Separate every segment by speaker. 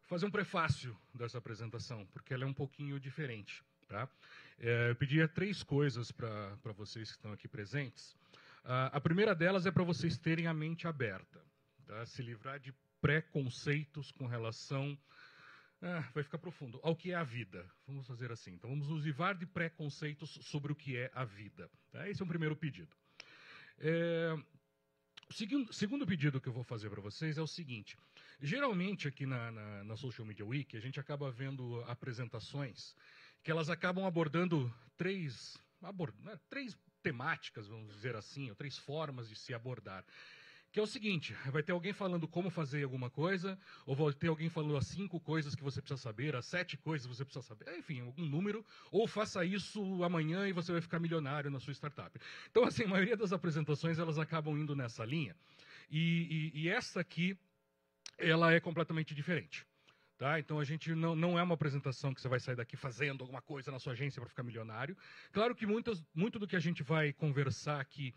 Speaker 1: fazer um prefácio dessa apresentação, porque ela é um pouquinho diferente. Tá? Eu pedia 3 coisas para vocês que estão aqui presentes. A primeira delas é para vocês terem a mente aberta, tá? Se livrar de preconceitos com relação... vai ficar profundo. Ao que é a vida. Vamos fazer assim. Então, vamos nos livrar de preconceitos sobre o que é a vida. Tá? Esse é o primeiro pedido. O segundo pedido que eu vou fazer para vocês é o seguinte. Geralmente, aqui na Social Media Week, a gente acaba vendo apresentações que elas acabam abordando três temáticas, vamos dizer assim, ou 3 formas de se abordar. Que é o seguinte, vai ter alguém falando como fazer alguma coisa, ou vai ter alguém falando as 5 coisas que você precisa saber, as 7 coisas que você precisa saber, enfim, algum número, ou faça isso amanhã e você vai ficar milionário na sua startup. Então, assim, a maioria das apresentações, elas acabam indo nessa linha, e essa aqui, ela é completamente diferente. Tá? Então, a gente não é uma apresentação que você vai sair daqui fazendo alguma coisa na sua agência para ficar milionário. Claro que muito do que a gente vai conversar aqui,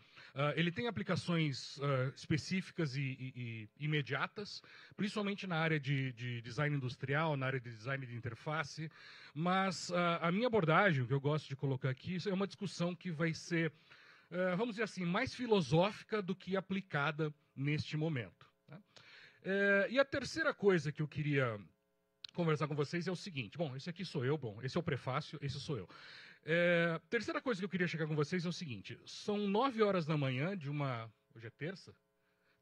Speaker 1: ele tem aplicações específicas e imediatas, principalmente na área de design industrial, na área de design de interface. Mas a minha abordagem, o que eu gosto de colocar aqui, é uma discussão que vai ser, vamos dizer assim, mais filosófica do que aplicada neste momento. Tá? E a terceira coisa que eu queria conversar com vocês é o seguinte. Bom, esse aqui sou eu, esse é o prefácio, esse sou eu. Terceira coisa que eu queria chegar com vocês é o seguinte. São 9 horas da manhã de uma... Hoje é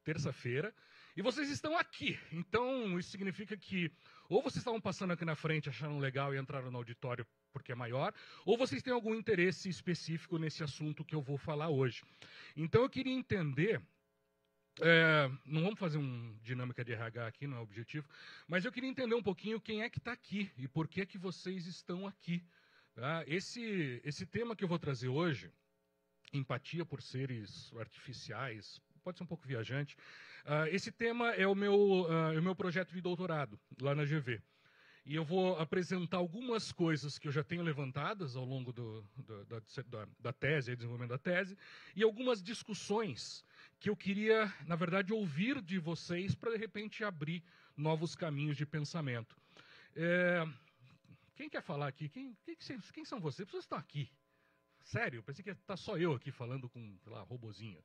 Speaker 1: terça-feira, e vocês estão aqui. Então, isso significa que ou vocês estavam passando aqui na frente, acharam legal e entraram no auditório porque é maior, ou vocês têm algum interesse específico nesse assunto que eu vou falar hoje. Então, eu queria entender... não vamos fazer uma dinâmica de RH aqui, não é o objetivo, mas eu queria entender um pouquinho quem é que está aqui e por que que vocês estão aqui. Tá? Esse tema que eu vou trazer hoje, empatia por seres artificiais, pode ser um pouco viajante, esse tema é o meu projeto de doutorado lá na GV. E eu vou apresentar algumas coisas que eu já tenho levantadas ao longo da tese, desenvolvimento da tese, e algumas discussões que eu queria, na verdade, ouvir de vocês para, de repente, abrir novos caminhos de pensamento. Quem quer falar aqui? Quem são vocês? Vocês estão aqui. Sério, pensei que está só eu aqui falando com, sei lá, robozinho.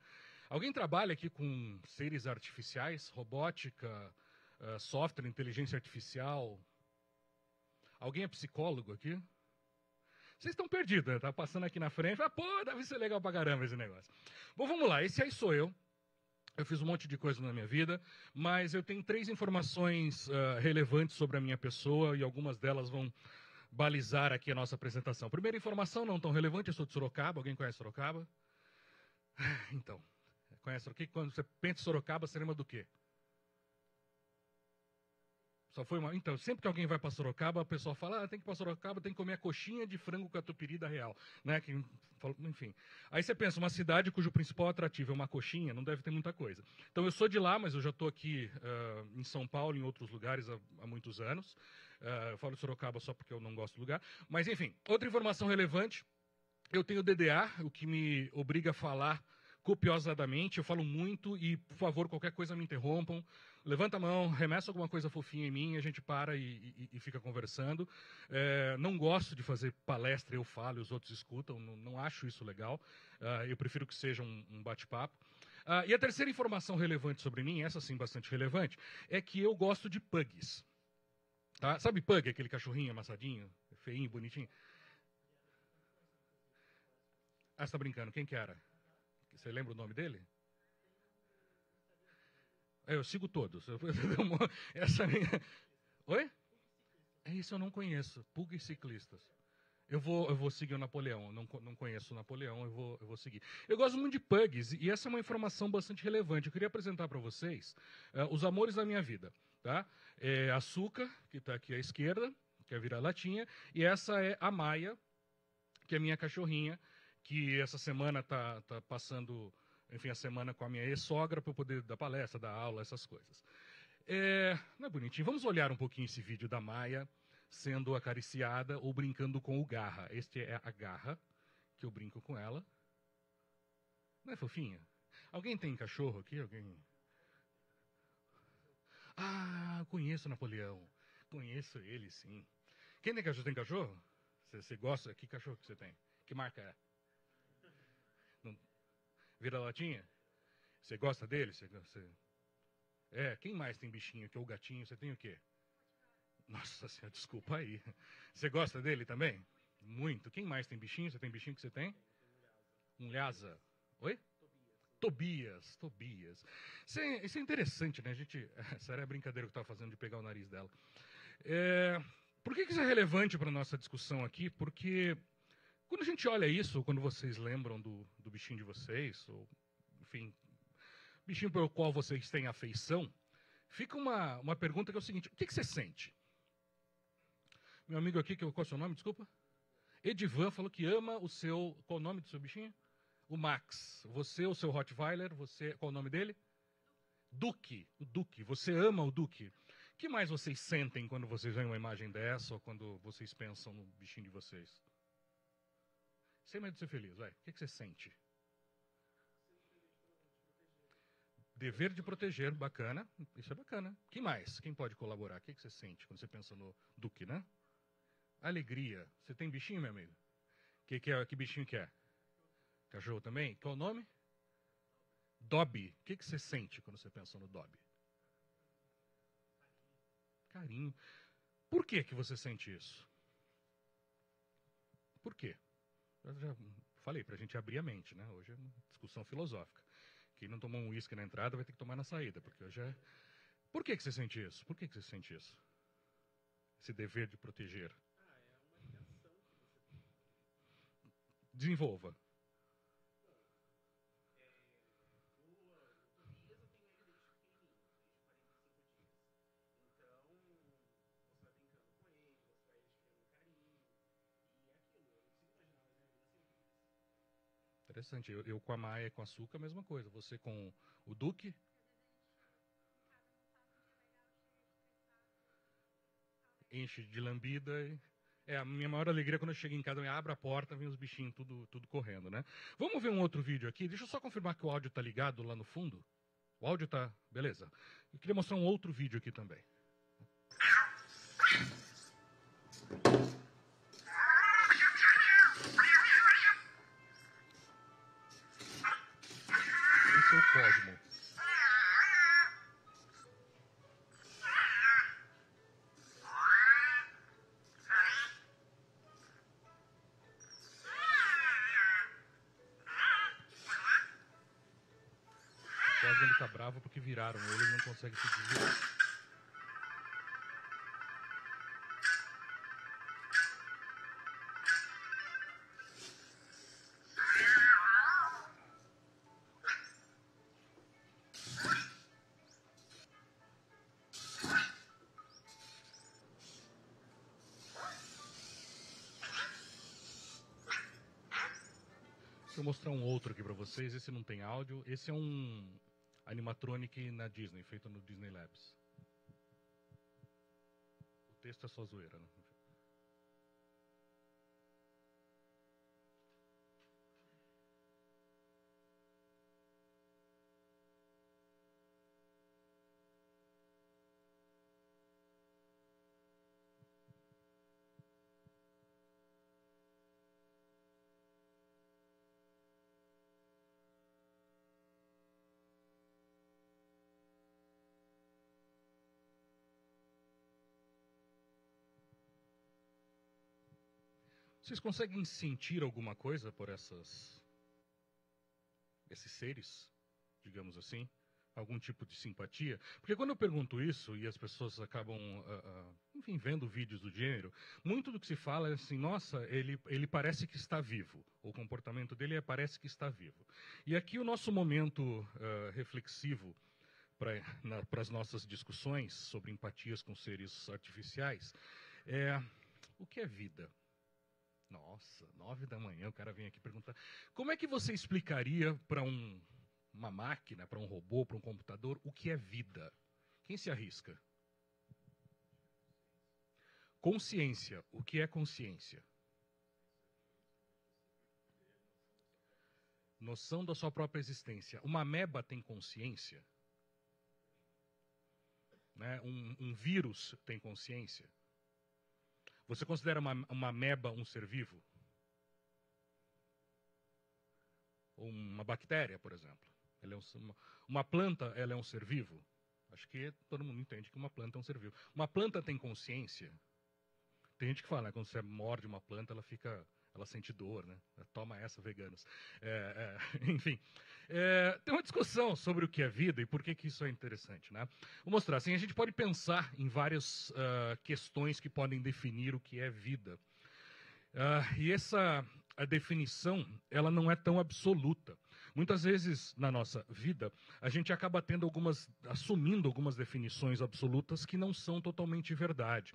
Speaker 1: Alguém trabalha aqui com seres artificiais, robótica, software, inteligência artificial? Alguém é psicólogo aqui? Vocês estão perdidos, né? Tá passando aqui na frente, pô, deve ser legal pra caramba esse negócio. Bom, vamos lá, esse aí sou eu. Eu fiz um monte de coisa na minha vida, mas eu tenho 3 informações relevantes sobre a minha pessoa e algumas delas vão balizar aqui a nossa apresentação. Primeira informação, não tão relevante, eu sou de Sorocaba. Alguém conhece Sorocaba? Então, conhece Sorocaba? Quando você pensa em Sorocaba, você lembra do quê? Só foi uma... Então, sempre que alguém vai para Sorocaba, a pessoa fala, tem que ir para Sorocaba, tem que comer a coxinha de frango catupiry da Real. Né? Enfim. Aí você pensa, uma cidade cujo principal atrativo é uma coxinha, não deve ter muita coisa. Então, eu sou de lá, mas eu já estou aqui em São Paulo, em outros lugares há muitos anos. Eu falo de Sorocaba só porque eu não gosto do lugar. Mas, enfim, outra informação relevante, eu tenho DDA, o que me obriga a falar copiosamente, eu falo muito e, por favor, qualquer coisa me interrompam. Levanta a mão, remessa alguma coisa fofinha em mim, a gente para e fica conversando. Não gosto de fazer palestra, eu falo e os outros escutam, não acho isso legal. Eu prefiro que seja um bate-papo. E a terceira informação relevante sobre mim, essa sim bastante relevante, é que eu gosto de pugs. Tá? Sabe pug, aquele cachorrinho amassadinho, feinho, bonitinho? Você está brincando, quem que era? Você lembra o nome dele? Eu sigo todos. Essa minha... Oi? Isso eu não conheço. Pug ciclistas. Eu vou seguir o Napoleão. Não conheço o Napoleão, eu vou seguir. Eu gosto muito de pugs, e essa é uma informação bastante relevante. Eu queria apresentar para vocês os amores da minha vida. Tá? A Açúcar, que está aqui à esquerda, que é a vira-latinha, e essa é a Maia, que é a minha cachorrinha, que essa semana está passando, enfim, a semana com a minha ex-sogra para eu poder dar palestra, dar aula, essas coisas. Não é bonitinho? Vamos olhar um pouquinho esse vídeo da Maia sendo acariciada ou brincando com o Garra. Este é a Garra, que eu brinco com ela. Não é fofinha? Alguém tem cachorro aqui? Alguém? Conheço o Napoleão. Conheço ele, sim. Quem tem cachorro? Tem cachorro? Você gosta? Que cachorro que você tem? Que marca é? Não... Vira-latinha? Você gosta dele? Quem mais tem bichinho que é o gatinho? Você tem o quê? Nossa senhora, desculpa aí. Você gosta dele também? Muito. Quem mais tem bichinho? Você tem bichinho que você tem? Um Lhasa. Oi? Tobias. Isso é interessante, né? Essa era a brincadeira que eu estava fazendo de pegar o nariz dela. Por que isso é relevante para a nossa discussão aqui? Porque quando a gente olha isso, ou quando vocês lembram do bichinho de vocês, ou, enfim, bichinho pelo qual vocês têm afeição, fica uma pergunta que é o seguinte: o que você sente? Meu amigo aqui, qual é o seu nome, desculpa? Edivan falou que ama o seu... Qual o nome do seu bichinho? O Max. Você, o seu Rottweiler, qual o nome dele? Duque. O Duque. Você ama o Duque. O que mais vocês sentem quando vocês veem uma imagem dessa ou quando vocês pensam no bichinho de vocês? Sem medo de ser feliz, vai. O que você sente? Dever de proteger, bacana. Isso é bacana. O que mais? Quem pode colaborar? O que você sente quando você pensa no Duque, né? Alegria. Você tem bichinho, meu amigo? Que bichinho que é? Cachorro também? Qual o nome? Dobby. O que você sente quando você pensa no Dobby? Carinho. Por que você sente isso? Por quê? Eu já falei, para a gente abrir a mente, né? Hoje é uma discussão filosófica. Quem não tomou um uísque na entrada vai ter que tomar na saída, porque hoje é... Por que você sente isso? Por que você sente isso? Esse dever de proteger.
Speaker 2: É uma ligação que você tem.
Speaker 1: Desenvolva.
Speaker 2: No Tobias eu tenho ele desde pequenininho, desde 45 dias. Então, você vai brincando com ele, você vai adquirindo carinho. E é aquilo, eu não consigo imaginar mais minha vida sem o Tobias.
Speaker 1: Interessante. Eu com a Maia e com a Açúcar, a mesma coisa. Você com o Duque? Enche de lambida. A minha maior alegria é quando eu chego em casa, eu abro a porta, vem os bichinhos tudo correndo, né? Vamos ver um outro vídeo aqui. Deixa eu só confirmar que o áudio tá ligado lá no fundo. O áudio tá... Beleza. Eu queria mostrar um outro vídeo aqui também. Esse é o Cosmo. O Cosmo ele tá bravo porque viraram ele não consegue se desviar. Deixa eu mostrar um outro aqui pra vocês. Esse não tem áudio. Esse é um animatronic na Disney, feito no Disney Labs. O texto é só zoeira, né? Vocês conseguem sentir alguma coisa por esses seres, digamos assim? Algum tipo de simpatia? Porque quando eu pergunto isso e as pessoas acabam, enfim, vendo vídeos do gênero, muito do que se fala é assim, nossa, ele parece que está vivo. O comportamento dele parece que está vivo. E aqui o nosso momento reflexivo para as nossas discussões sobre empatias com seres artificiais é o que é vida? Nossa, 9 da manhã o cara vem aqui perguntar. Como é que você explicaria para uma máquina, para um robô, para um computador, o que é vida? Quem se arrisca? Consciência. O que é consciência? Noção da sua própria existência. Uma ameba tem consciência? né? Um vírus tem consciência? Você considera uma ameba um ser vivo? Ou uma bactéria, por exemplo? Ela é uma planta, ela é um ser vivo? Acho que todo mundo entende que uma planta é um ser vivo. Uma planta tem consciência? Tem gente que fala, né, quando você morde uma planta, ela sente dor, né? Toma essa, veganos. Enfim, tem uma discussão sobre o que é vida e por que isso é interessante, né? Vou mostrar. Assim, a gente pode pensar em várias questões que podem definir o que é vida. E essa a definição, ela não é tão absoluta. Muitas vezes na nossa vida, a gente acaba assumindo algumas definições absolutas que não são totalmente verdade.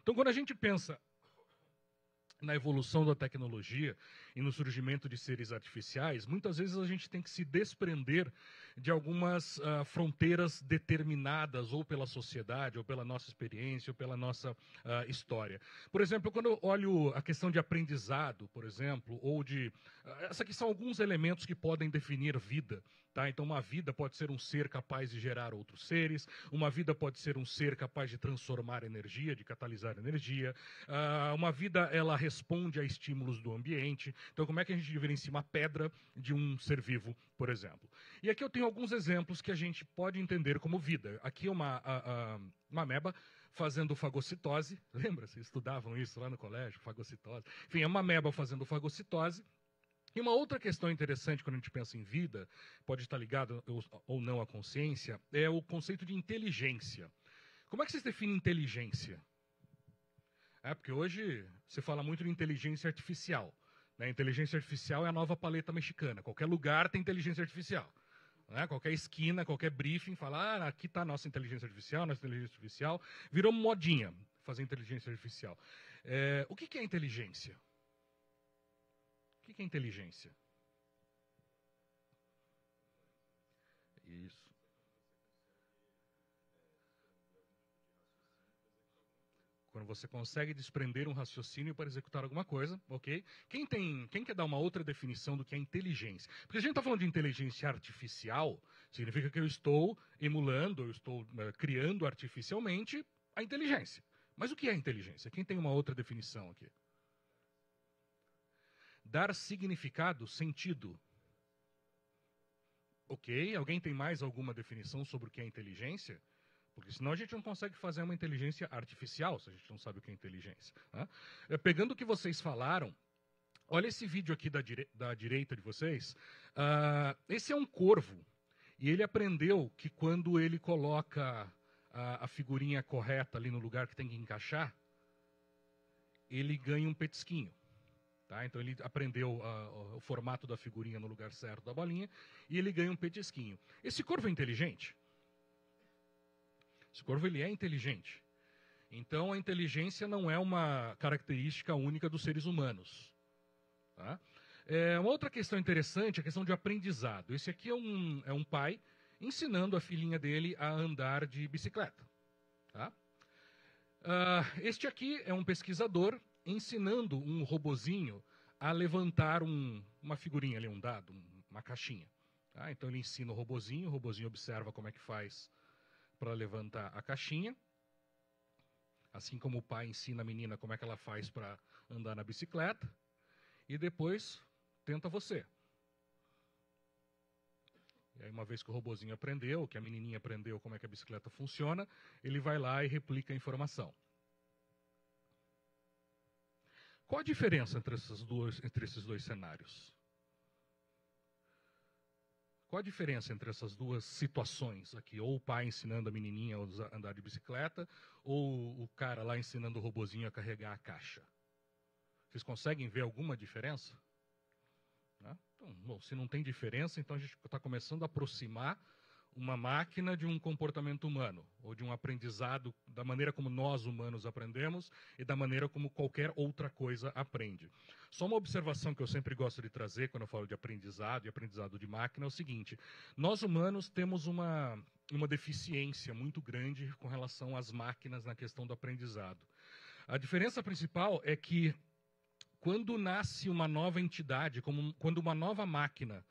Speaker 1: Então, quando a gente pensa na evolução da tecnologia e no surgimento de seres artificiais, muitas vezes a gente tem que se desprender de algumas fronteiras determinadas ou pela sociedade, ou pela nossa experiência, ou pela nossa história. Por exemplo, quando eu olho a questão de aprendizado, por exemplo, ou de... Esses aqui são alguns elementos que podem definir vida. Tá? Então, uma vida pode ser um ser capaz de gerar outros seres, uma vida pode ser um ser capaz de transformar energia, de catalisar energia, uma vida, ela responde a estímulos do ambiente. Então, como é que a gente diferencia uma pedra de um ser vivo, por exemplo? E aqui eu tenho alguns exemplos que a gente pode entender como vida. Aqui é uma ameba fazendo fagocitose. Lembra? Vocês estudavam isso lá no colégio, fagocitose. Enfim, é uma ameba fazendo fagocitose. E uma outra questão interessante quando a gente pensa em vida, pode estar ligado ou não à consciência, é o conceito de inteligência. Como é que vocês definem inteligência? Porque hoje se fala muito de inteligência artificial. Né? Inteligência artificial é a nova paleta mexicana. Qualquer lugar tem inteligência artificial. Né? Qualquer esquina, qualquer briefing, fala, aqui está a nossa inteligência artificial, Virou modinha fazer inteligência artificial. O que é inteligência? O que é inteligência? Isso. Quando você consegue desprender um raciocínio para executar alguma coisa, ok? Quem quer dar uma outra definição do que é inteligência? Porque a gente está falando de inteligência artificial, significa que eu estou emulando, eu estou criando artificialmente a inteligência. Mas o que é inteligência? Quem tem uma outra definição aqui? Dar significado, sentido. Ok, alguém tem mais alguma definição sobre o que é inteligência? Porque senão a gente não consegue fazer uma inteligência artificial, se a gente não sabe o que é inteligência. Né? Pegando o que vocês falaram, olha esse vídeo aqui da direita de vocês. Esse é um corvo, e ele aprendeu que quando ele coloca a figurinha correta ali no lugar que tem que encaixar, ele ganha um petisquinho. Tá? Então ele aprendeu o formato da figurinha no lugar certo da bolinha e ele ganha um petisquinho. Esse corvo é inteligente? Esse corvo ele é inteligente. Então a inteligência não é uma característica única dos seres humanos. Tá? Uma outra questão interessante é a questão de aprendizado. Esse aqui é um pai ensinando a filhinha dele a andar de bicicleta. Tá? Este aqui é um pesquisador ensinando um robozinho a levantar uma figurinha ali, um dado, uma caixinha. Tá? Então ele ensina o robozinho observa como é que faz para levantar a caixinha, assim como o pai ensina a menina como é que ela faz para andar na bicicleta, e depois tenta você. E aí, uma vez que o robozinho aprendeu, que a menininha aprendeu como é que a bicicleta funciona, ele vai lá e replica a informação. Qual a diferença entre esses dois cenários? Qual a diferença entre essas duas situações aqui? Ou o pai ensinando a menininha a andar de bicicleta, ou o cara lá ensinando o robozinho a carregar a caixa? Vocês conseguem ver alguma diferença? Né? Então, bom, se não tem diferença, então a gente está começando a aproximar uma máquina de um comportamento humano, ou de um aprendizado da maneira como nós humanos aprendemos e da maneira como qualquer outra coisa aprende. Só uma observação que eu sempre gosto de trazer quando eu falo de aprendizado e aprendizado de máquina é o seguinte: nós humanos temos uma deficiência muito grande com relação às máquinas na questão do aprendizado. A diferença principal é que quando nasce uma nova entidade, quando uma nova máquina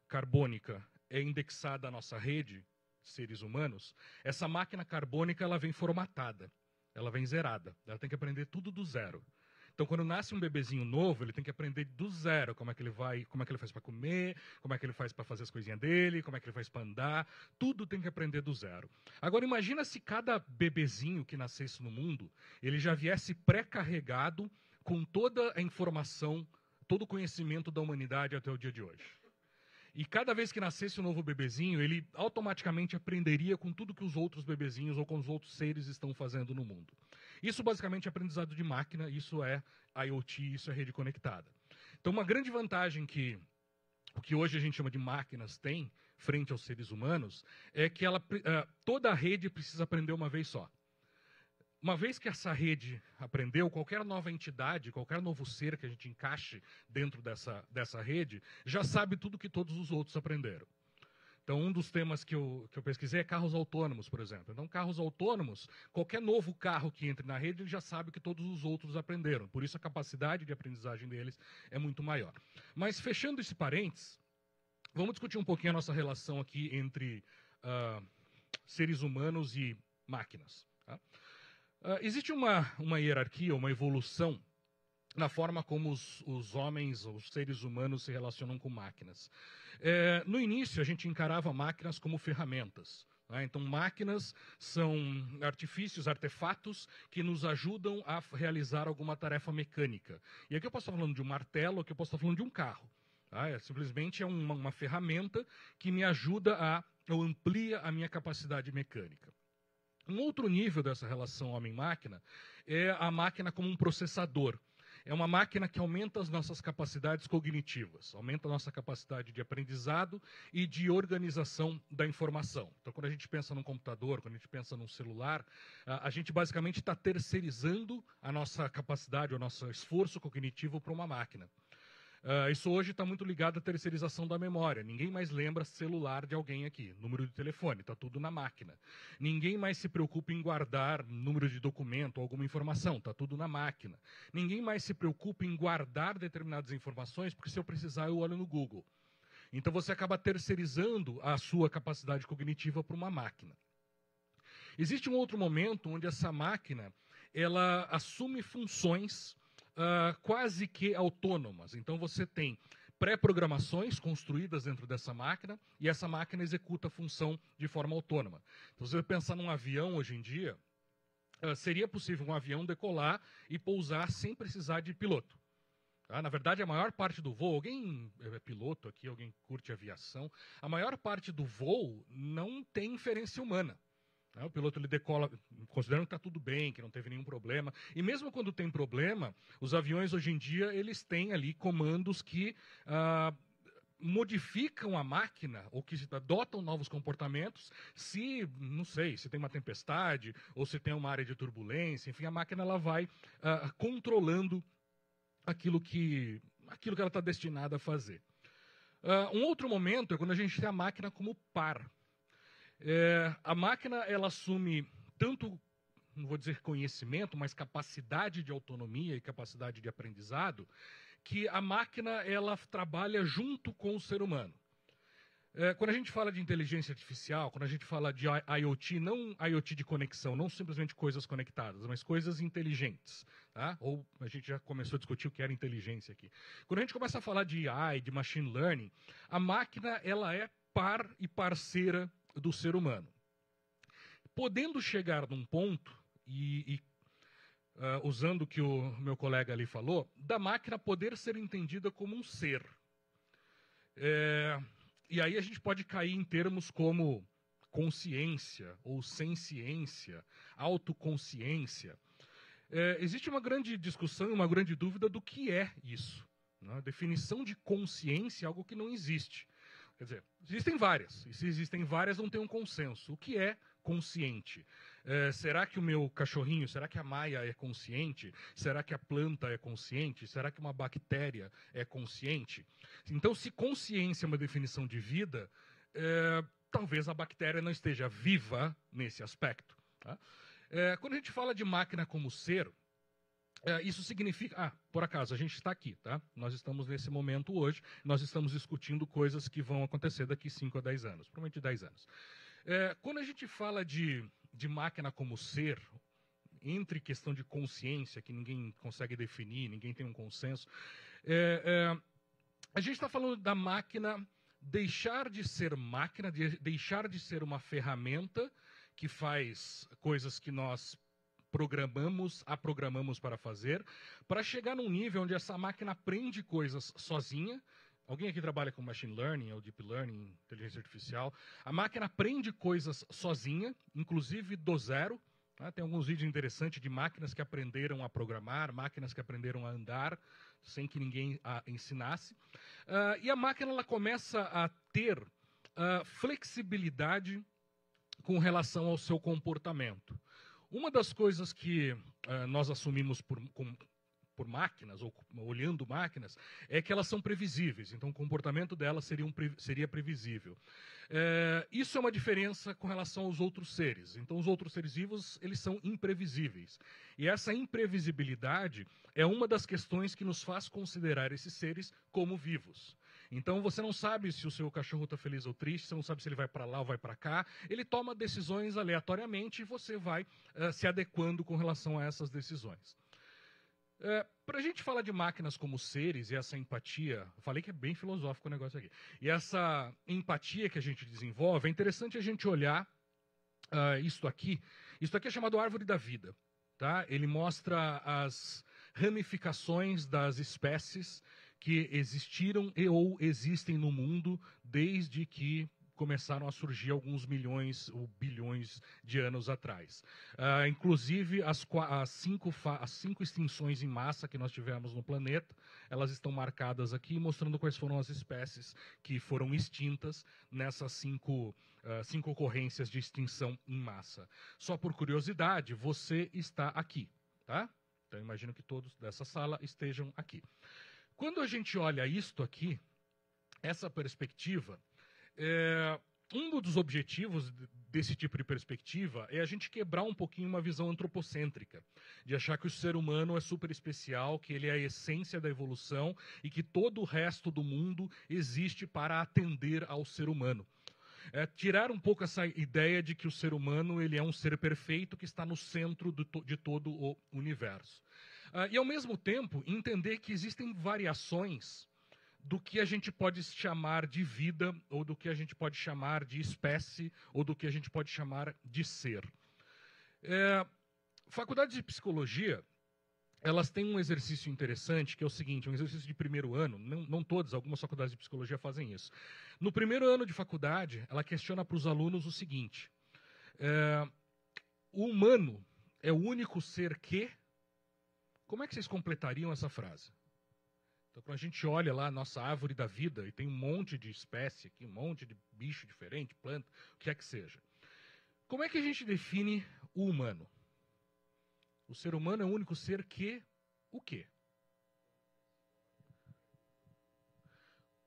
Speaker 1: carbônica é indexada à nossa rede, seres humanos, essa máquina carbônica ela vem formatada, ela vem zerada, ela tem que aprender tudo do zero. Então, quando nasce um bebezinho novo, ele tem que aprender do zero como é que ele faz para comer, como é que ele faz para fazer as coisinhas dele, como é que ele faz para andar, tudo tem que aprender do zero. Agora, imagina se cada bebezinho que nascesse no mundo, ele já viesse pré-carregado com toda a informação, todo o conhecimento da humanidade até o dia de hoje. E cada vez que nascesse um novo bebezinho, ele automaticamente aprenderia com tudo que os outros bebezinhos ou com os outros seres estão fazendo no mundo. Isso basicamente é aprendizado de máquina, isso é IoT, isso é rede conectada. Então uma grande vantagem que o que hoje a gente chama de máquinas tem, frente aos seres humanos, é que toda a rede precisa aprender uma vez só. Uma vez que essa rede aprendeu, qualquer nova entidade, qualquer novo ser que a gente encaixe dentro dessa rede, já sabe tudo que todos os outros aprenderam. Então, um dos temas que eu pesquisei é carros autônomos, por exemplo. Então, carros autônomos, qualquer novo carro que entre na rede, ele já sabe o que todos os outros aprenderam. Por isso, a capacidade de aprendizagem deles é muito maior. Mas, fechando esse parênteses, vamos discutir um pouquinho a nossa relação aqui entre seres humanos e máquinas. Tá? Existe uma hierarquia, uma evolução na forma como os homens, os seres humanos se relacionam com máquinas. No início, a gente encarava máquinas como ferramentas. Né? Então, máquinas são artifícios, artefatos que nos ajudam a realizar alguma tarefa mecânica. E aqui eu posso estar falando de um martelo, aqui eu posso estar falando de um carro. Tá? Simplesmente é uma ferramenta que me ajuda ou amplia a minha capacidade mecânica. Um outro nível dessa relação homem-máquina é a máquina como um processador. É uma máquina que aumenta as nossas capacidades cognitivas, aumenta a nossa capacidade de aprendizado e de organização da informação. Então, quando a gente pensa num computador, quando a gente pensa num celular, a gente basicamente está terceirizando a nossa capacidade, o nosso esforço cognitivo para uma máquina. Isso hoje está muito ligado à terceirização da memória. Ninguém mais lembra celular de alguém aqui, número de telefone, está tudo na máquina. Ninguém mais se preocupa em guardar número de documento ou alguma informação, está tudo na máquina. Ninguém mais se preocupa em guardar determinadas informações, porque se eu precisar eu olho no Google. Então você acaba terceirizando a sua capacidade cognitiva para uma máquina. Existe um outro momento onde essa máquina ela assume funções quase que autônomas. Então você tem pré-programações construídas dentro dessa máquina e essa máquina executa a função de forma autônoma. Então, se você pensar num avião hoje em dia, seria possível um avião decolar e pousar sem precisar de piloto. Tá? Na verdade, a maior parte do voo, alguém é piloto aqui, alguém curte aviação, a maior parte do voo não tem inferência humana. O piloto ele decola, considerando que está tudo bem, que não teve nenhum problema. E mesmo quando tem problema, os aviões hoje em dia eles têm ali comandos que modificam a máquina ou que adotam novos comportamentos se, não sei, se tem uma tempestade ou se tem uma área de turbulência. Enfim, a máquina ela vai controlando aquilo que ela está destinada a fazer. Um outro momento é quando a gente tem a máquina como par. A máquina ela assume tanto, não vou dizer conhecimento, mas capacidade de autonomia e capacidade de aprendizado, que a máquina ela trabalha junto com o ser humano. Quando a gente fala de inteligência artificial, quando a gente fala de IoT, não IoT de conexão, não simplesmente coisas conectadas, mas coisas inteligentes. Tá? Ou a gente já começou a discutir o que era inteligência aqui. Quando a gente começa a falar de AI, de machine learning, a máquina ela é par e parceira do ser humano. Podendo chegar num ponto, usando o que o meu colega ali falou, da máquina poder ser entendida como um ser. E aí a gente pode cair em termos como consciência, ou senciência, autoconsciência. Existe uma grande discussão e uma grande dúvida do que é isso. Né? A definição de consciência é algo que não existe. Quer dizer, existem várias, e se existem várias não tem um consenso. O que é consciente? Será que o meu cachorrinho, será que a Maia é consciente? Será que a planta é consciente? Será que uma bactéria é consciente? Então, se consciência é uma definição de vida, talvez a bactéria não esteja viva nesse aspecto. Tá? Quando a gente fala de máquina como ser, isso significa... por acaso, a gente está aqui, tá? Nós estamos nesse momento hoje, nós estamos discutindo coisas que vão acontecer daqui 5 a 10 anos, provavelmente 10 anos. Quando a gente fala de máquina como ser, entre questão de consciência, que ninguém consegue definir, ninguém tem um consenso, a gente está falando da máquina deixar de ser máquina, deixar de ser uma ferramenta que faz coisas que nós aprogramamos para fazer, para chegar num nível onde essa máquina aprende coisas sozinha. Alguém aqui trabalha com machine learning, ou deep learning, inteligência artificial. A máquina aprende coisas sozinha, inclusive do zero. Tá? Tem alguns vídeos interessantes de máquinas que aprenderam a programar, máquinas que aprenderam a andar, sem que ninguém a ensinasse. E a máquina ela começa a ter flexibilidade com relação ao seu comportamento. Uma das coisas que nós assumimos por máquinas, ou olhando máquinas, é que elas são previsíveis. Então, o comportamento delas seria previsível. Isso é uma diferença com relação aos outros seres. Então, os outros seres vivos, eles são imprevisíveis. E essa imprevisibilidade é uma das questões que nos faz considerar esses seres como vivos. Então, você não sabe se o seu cachorro está feliz ou triste, você não sabe se ele vai para lá ou vai para cá. Ele toma decisões aleatoriamente e você vai se adequando com relação a essas decisões. Para a gente falar de máquinas como seres e essa empatia, eu falei que é bem filosófico o negócio aqui, e essa empatia que a gente desenvolve, é interessante a gente olhar isto aqui. Isto aqui é chamado Árvore da Vida. Tá? Ele mostra as ramificações das espécies que existiram e ou existem no mundo desde que começaram a surgir alguns milhões ou bilhões de anos atrás. Inclusive, as 5 extinções em massa que nós tivemos no planeta, elas estão marcadas aqui, mostrando quais foram as espécies que foram extintas nessas 5 ocorrências de extinção em massa. Só por curiosidade, você está aqui, tá? Então, imagino que todos dessa sala estejam aqui. Quando a gente olha isto aqui, essa perspectiva, um dos objetivos desse tipo de perspectiva é a gente quebrar um pouquinho uma visão antropocêntrica, de achar que o ser humano é super especial, que ele é a essência da evolução e que todo o resto do mundo existe para atender ao ser humano. Tirar um pouco essa ideia de que o ser humano ele é um ser perfeito que está no centro de todo o universo. E, ao mesmo tempo, entender que existem variações do que a gente pode chamar de vida, ou do que a gente pode chamar de espécie, ou do que a gente pode chamar de ser. Faculdades de psicologia, elas têm um exercício interessante, que é o seguinte, um exercício de primeiro ano, não todas, algumas faculdades de psicologia fazem isso. No primeiro ano de faculdade, ela questiona para os alunos o seguinte, o humano é o único ser que... Como é que vocês completariam essa frase? Então, quando a gente olha lá a nossa árvore da vida, e tem um monte de espécie aqui, um monte de bicho diferente, planta, o que é que seja. Como é que a gente define o humano? O ser humano é o único ser que... O quê?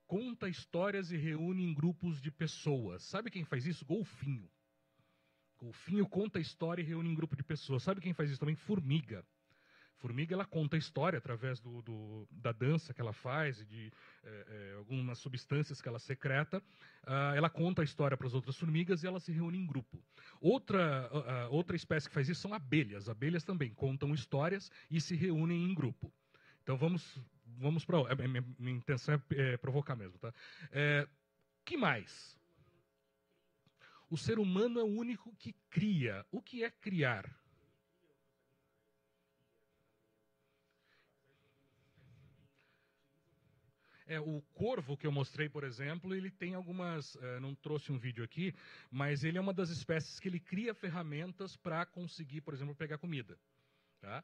Speaker 1: Conta histórias e reúne em grupos de pessoas. Sabe quem faz isso? Golfinho. Golfinho conta história e reúne em grupo de pessoas. Sabe quem faz isso também? Formiga. Formiga, ela conta a história através da dança que ela faz e de algumas substâncias que ela secreta. Ela conta a história para as outras formigas e ela se reúne em grupo. Outra espécie que faz isso são abelhas. Abelhas também contam histórias e se reúnem em grupo. Então vamos para... Minha intenção é provocar mesmo. Tá? Que mais? O ser humano é o único que cria. O que é criar? O corvo que eu mostrei, por exemplo, ele tem algumas... não trouxe um vídeo aqui, mas ele é uma das espécies que ele cria ferramentas para conseguir, por exemplo, pegar comida. Tá?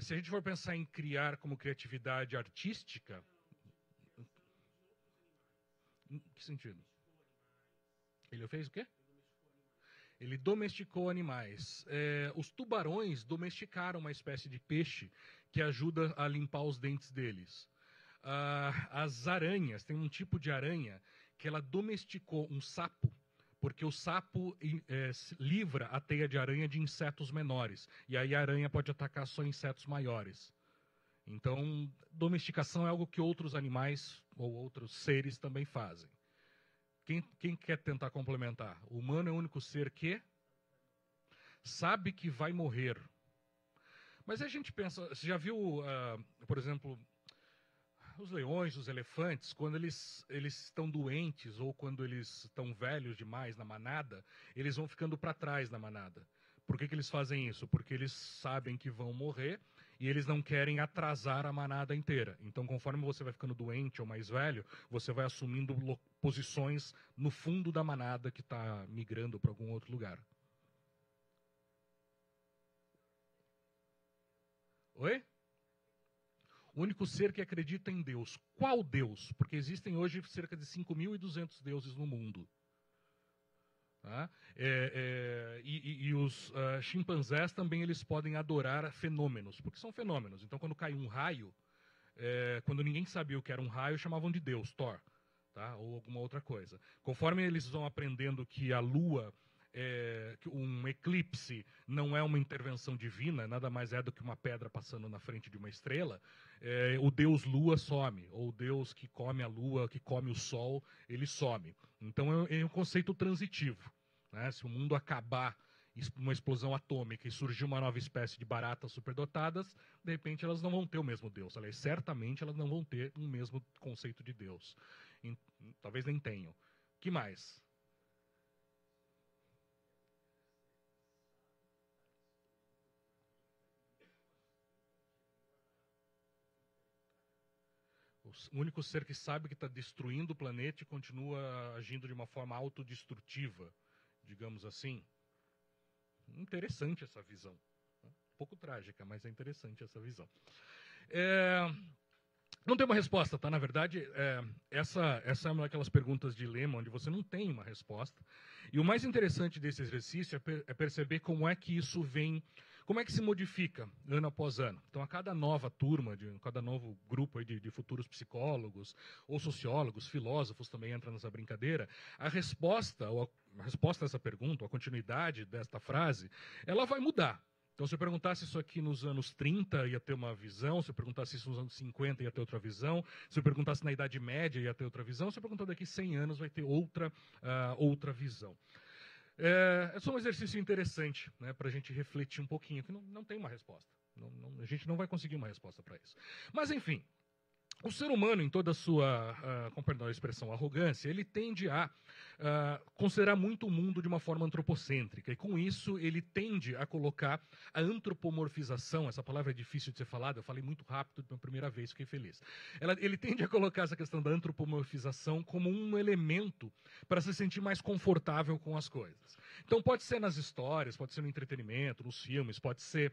Speaker 1: Se a gente for pensar em criar como criatividade artística... Em que sentido? Ele fez o quê? Ele domesticou animais. Os tubarões domesticaram uma espécie de peixe que ajuda a limpar os dentes deles. As aranhas, tem um tipo de aranha que ela domesticou um sapo, porque o sapo livra a teia de aranha de insetos menores. E aí a aranha pode atacar só insetos maiores. Então, domesticação é algo que outros animais ou outros seres também fazem. Quem quer tentar complementar? O humano é o único ser que sabe que vai morrer. Mas a gente pensa, você já viu, por exemplo, os leões, os elefantes, quando eles estão doentes ou quando eles estão velhos demais na manada, eles vão ficando para trás na manada. Por que eles fazem isso? Porque eles sabem que vão morrer e eles não querem atrasar a manada inteira. Então, conforme você vai ficando doente ou mais velho, você vai assumindo posições no fundo da manada que está migrando para algum outro lugar. Oi? O único ser que acredita em Deus. Qual Deus? Porque existem hoje cerca de 5.200 deuses no mundo. Tá? E os chimpanzés também eles podem adorar fenômenos, porque são fenômenos. Então, quando cai um raio, quando ninguém sabia o que era um raio, chamavam de Deus, Thor, tá? Ou alguma outra coisa. Conforme eles vão aprendendo que a Lua, que um eclipse não é uma intervenção divina, nada mais é do que uma pedra passando na frente de uma estrela, o Deus Lua some, ou o Deus que come a Lua, que come o Sol, ele some. Então é um conceito transitivo. Né? Se o mundo acabar, uma explosão atômica e surgir uma nova espécie de baratas superdotadas, de repente elas não vão ter o mesmo Deus. Aliás, certamente elas não vão ter um mesmo conceito de Deus. Talvez nem tenham. Que mais? O único ser que sabe que está destruindo o planeta e continua agindo de uma forma autodestrutiva, digamos assim. Interessante essa visão. Um pouco trágica, mas é interessante essa visão. Não tem uma resposta, tá? Na verdade, essa é uma daquelas perguntas de dilema onde você não tem uma resposta. E o mais interessante desse exercício é perceber como é que isso vem, como é que se modifica ano após ano. Então, a cada nova turma, cada novo grupo aí de futuros psicólogos ou sociólogos, filósofos também entra nessa brincadeira, a resposta a essa pergunta, a continuidade desta frase, ela vai mudar. Então, se eu perguntasse isso aqui nos anos 30, ia ter uma visão. Se eu perguntasse isso nos anos 50, ia ter outra visão. Se eu perguntasse na Idade Média, ia ter outra visão. Se eu perguntar daqui 100 anos, vai ter outra visão. É só um exercício interessante, né, para a gente refletir um pouquinho, que não tem uma resposta. A gente não vai conseguir uma resposta para isso. Mas, enfim, o ser humano, em toda a sua, com perdão a expressão, arrogância, ele tende a considerar muito o mundo de uma forma antropocêntrica. E com isso, ele tende a colocar a antropomorfização, essa palavra é difícil de ser falada, eu falei muito rápido pela primeira vez, fiquei feliz. Ele tende a colocar essa questão da antropomorfização como um elemento para se sentir mais confortável com as coisas. Então, pode ser nas histórias, pode ser no entretenimento, nos filmes, pode ser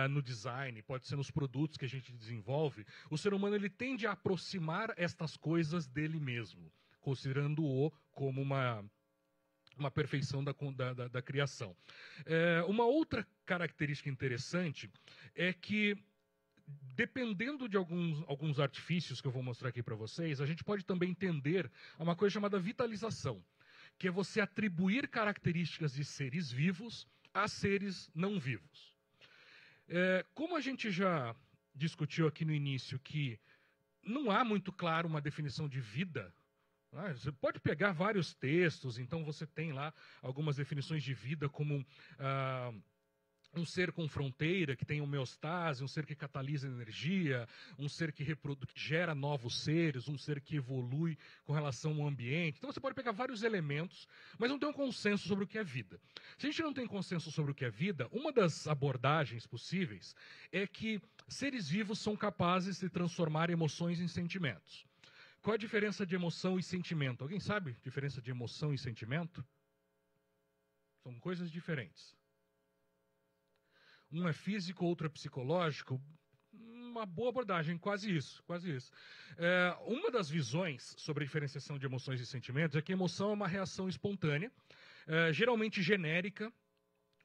Speaker 1: no design, pode ser nos produtos que a gente desenvolve. O ser humano ele tende a aproximar estas coisas dele mesmo, considerando-o como uma perfeição da criação. Uma outra característica interessante é que, dependendo de alguns artifícios que eu vou mostrar aqui para vocês, a gente pode também entender uma coisa chamada vitalização, que é você atribuir características de seres vivos a seres não vivos. Como a gente já discutiu aqui no início que não há muito claro uma definição de vida. Você pode pegar vários textos, então você tem lá algumas definições de vida como um ser com fronteira, que tem homeostase, um ser que catalisa energia, um ser que gera novos seres, um ser que evolui com relação ao ambiente. Então você pode pegar vários elementos, mas não tem um consenso sobre o que é vida. Se a gente não tem consenso sobre o que é vida, uma das abordagens possíveis é que seres vivos são capazes de transformar emoções em sentimentos. Qual a diferença de emoção e sentimento? Alguém sabe a diferença de emoção e sentimento? São coisas diferentes. Um é físico, outro é psicológico. Uma boa abordagem, quase isso. Uma das visões sobre a diferenciação de emoções e sentimentos é que a emoção é uma reação espontânea, geralmente genérica,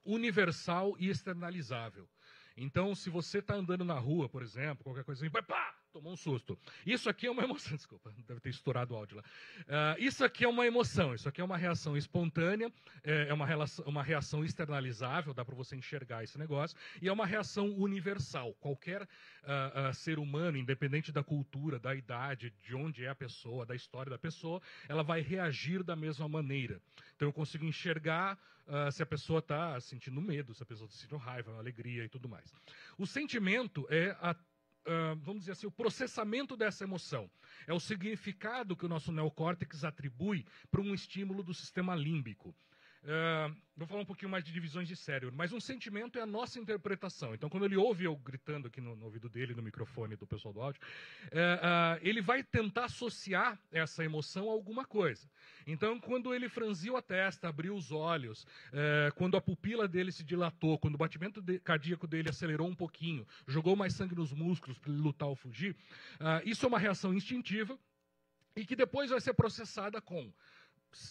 Speaker 1: universal e externalizável. Então, se você está andando na rua, por exemplo, qualquer coisa assim, pá, Tomou um susto. Isso aqui é uma emoção, desculpa, deve ter estourado o áudio lá. Isso aqui é uma emoção, isso aqui é uma reação espontânea, é uma reação externalizável, dá para você enxergar esse negócio, e é uma reação universal. Qualquer ser humano, independente da cultura, da idade, de onde é a pessoa, da história da pessoa, ela vai reagir da mesma maneira. Então eu consigo enxergar se a pessoa está sentindo medo, se a pessoa está sentindo raiva, alegria e tudo mais. O sentimento é vamos dizer assim, o processamento dessa emoção. É o significado que o nosso neocórtex atribui para um estímulo do sistema límbico. Vou falar um pouquinho mais de divisões de cérebro, mas um sentimento é a nossa interpretação. Então, quando ele ouve eu gritando aqui no ouvido dele, no microfone do pessoal do áudio, ele vai tentar associar essa emoção a alguma coisa. Então, quando ele franziu a testa, abriu os olhos, quando a pupila dele se dilatou, quando o batimento cardíaco dele acelerou um pouquinho, jogou mais sangue nos músculos para ele lutar ou fugir, isso é uma reação instintiva e que depois vai ser processada com: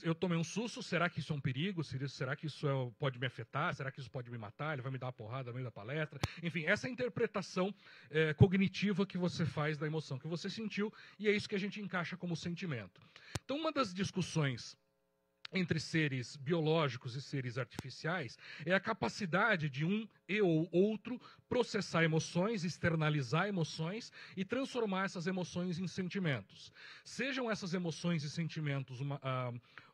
Speaker 1: eu tomei um susto, será que isso é um perigo? Será que isso pode me afetar? Será que isso pode me matar? Ele vai me dar uma porrada no meio da palestra? Enfim, essa interpretação cognitiva que você faz da emoção que você sentiu, e é isso que a gente encaixa como sentimento. Então, uma das discussões entre seres biológicos e seres artificiais é a capacidade de um e ou outro processar emoções, externalizar emoções e transformar essas emoções em sentimentos. Sejam essas emoções e sentimentos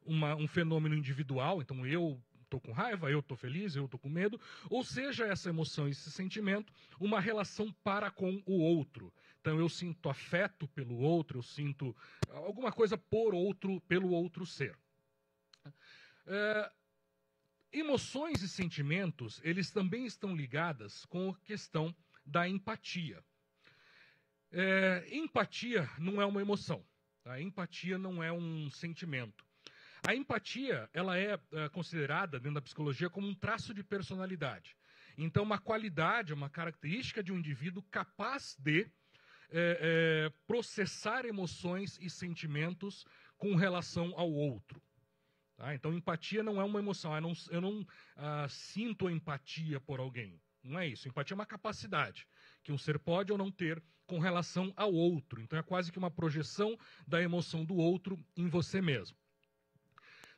Speaker 1: um fenômeno individual, então eu estou com raiva, eu estou feliz, eu estou com medo, ou seja essa emoção e esse sentimento uma relação para com o outro. Então eu sinto afeto pelo outro, eu sinto alguma coisa pelo outro ser. Emoções e sentimentos, eles também estão ligadas com a questão da empatia. Empatia não é uma emoção. A empatia não é um sentimento. A empatia, ela é considerada, dentro da psicologia, como um traço de personalidade. Então, uma qualidade, uma característica de um indivíduo capaz de processar emoções e sentimentos com relação ao outro. Tá? Então, empatia não é uma emoção. Eu não sinto empatia por alguém. Não é isso. Empatia é uma capacidade que um ser pode ou não ter com relação ao outro. Então, é quase que uma projeção da emoção do outro em você mesmo.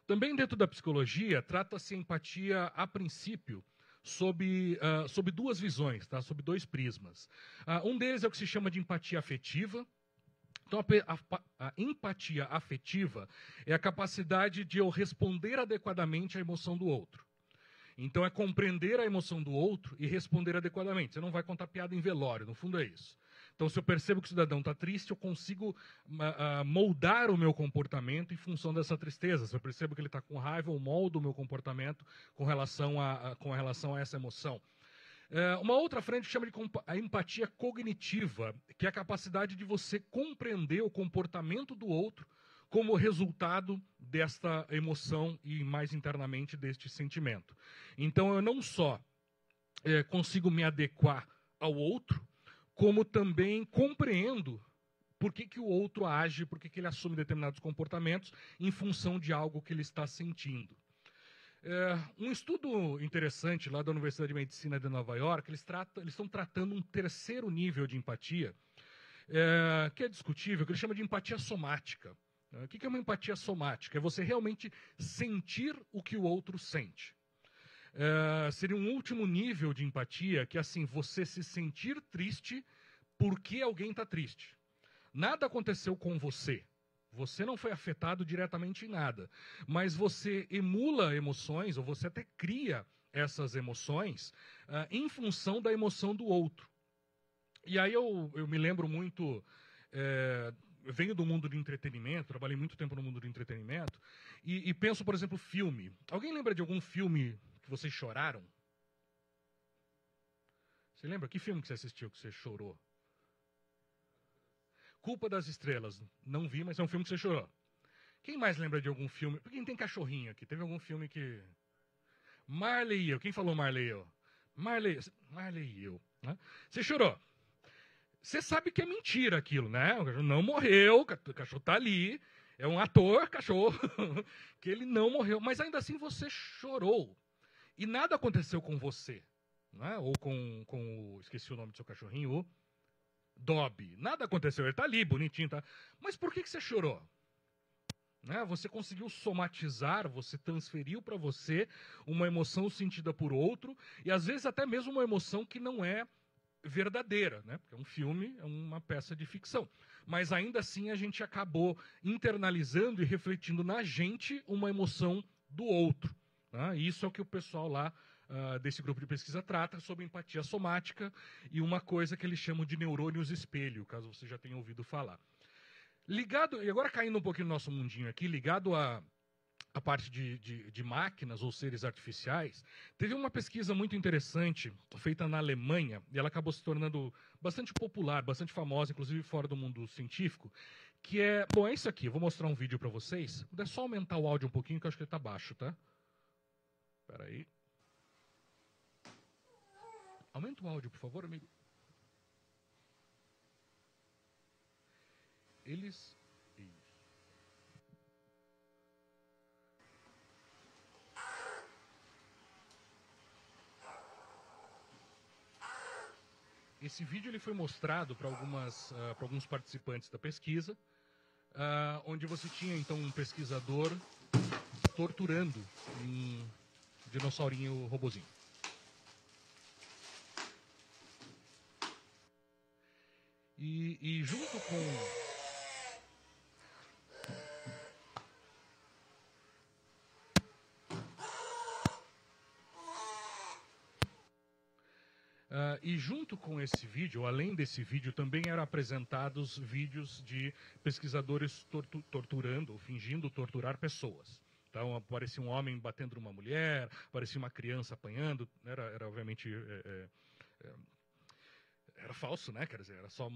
Speaker 1: Também dentro da psicologia, trata-se a empatia, a princípio, sob duas visões, tá? Sob dois prismas. Um deles é o que se chama de empatia afetiva. Então, a empatia afetiva é a capacidade de eu responder adequadamente à emoção do outro. Então, é compreender a emoção do outro e responder adequadamente. Você não vai contar piada em velório, no fundo é isso. Então, se eu percebo que o cidadão está triste, eu consigo moldar o meu comportamento em função dessa tristeza. Se eu percebo que ele está com raiva, eu moldo o meu comportamento com relação a essa emoção. Uma outra frente chama de a empatia cognitiva, que é a capacidade de você compreender o comportamento do outro como resultado desta emoção e, mais internamente, deste sentimento. Então, eu não só consigo me adequar ao outro, como também compreendo por que o outro age, por que ele assume determinados comportamentos em função de algo que ele está sentindo. Um estudo interessante lá da Universidade de Medicina de Nova York, eles estão tratando um terceiro nível de empatia, que é discutível, que eles chamam de empatia somática. O que é uma empatia somática? É você realmente sentir o que o outro sente. Seria um último nível de empatia, que é assim, você se sentir triste porque alguém está triste. Nada aconteceu com você. Você não foi afetado diretamente em nada, mas você emula emoções, ou você até cria essas emoções em função da emoção do outro. E aí eu me lembro muito, eu venho do mundo de entretenimento, trabalhei muito tempo no mundo de entretenimento, e penso, por exemplo, filme. Alguém lembra de algum filme que vocês choraram? Você lembra? Que filme que você assistiu que você chorou? Culpa das Estrelas. Não vi, mas é um filme que você chorou. Quem mais lembra de algum filme? Quem tem cachorrinho aqui? Teve algum filme que... Marley e eu. Quem falou Marley e eu? Marley e eu. Né? Você chorou. Você sabe que é mentira aquilo, né? O cachorro não morreu, o cachorro está ali. É um ator, cachorro, que ele não morreu. Mas ainda assim você chorou. E nada aconteceu com você. Né? Ou com esqueci o nome do seu cachorrinho, Dobby. Nada aconteceu, ele tá ali, bonitinho, tá? Mas por que você chorou? Né? Você conseguiu somatizar, você transferiu para você uma emoção sentida por outro, e às vezes até mesmo uma emoção que não é verdadeira, né? Porque um filme é uma peça de ficção. Mas ainda assim a gente acabou internalizando e refletindo na gente uma emoção do outro. Né? E isso é o que o pessoal lá desse grupo de pesquisa trata sobre empatia somática e uma coisa que eles chamam de neurônios espelho, caso você já tenha ouvido falar. Ligado, e agora caindo um pouquinho no nosso mundinho aqui, ligado a parte de máquinas ou seres artificiais, teve uma pesquisa muito interessante feita na Alemanha, e ela acabou se tornando bastante popular, bastante famosa, inclusive fora do mundo científico, que é... Bom, é isso aqui, eu vou mostrar um vídeo para vocês. É só aumentar o áudio um pouquinho, que eu acho que ele está baixo, tá? Espera aí. Aumenta o áudio, por favor, amigo. Eles... Esse vídeo ele foi mostrado para alguns participantes da pesquisa, onde você tinha então um pesquisador torturando um dinossaurinho robozinho. E junto com... e junto com esse vídeo, além desse vídeo, também eram apresentados vídeos de pesquisadores torturando ou fingindo torturar pessoas. Então, aparecia um homem batendo numa mulher, aparecia uma criança apanhando, era obviamente... era falso, né? Quer dizer, era só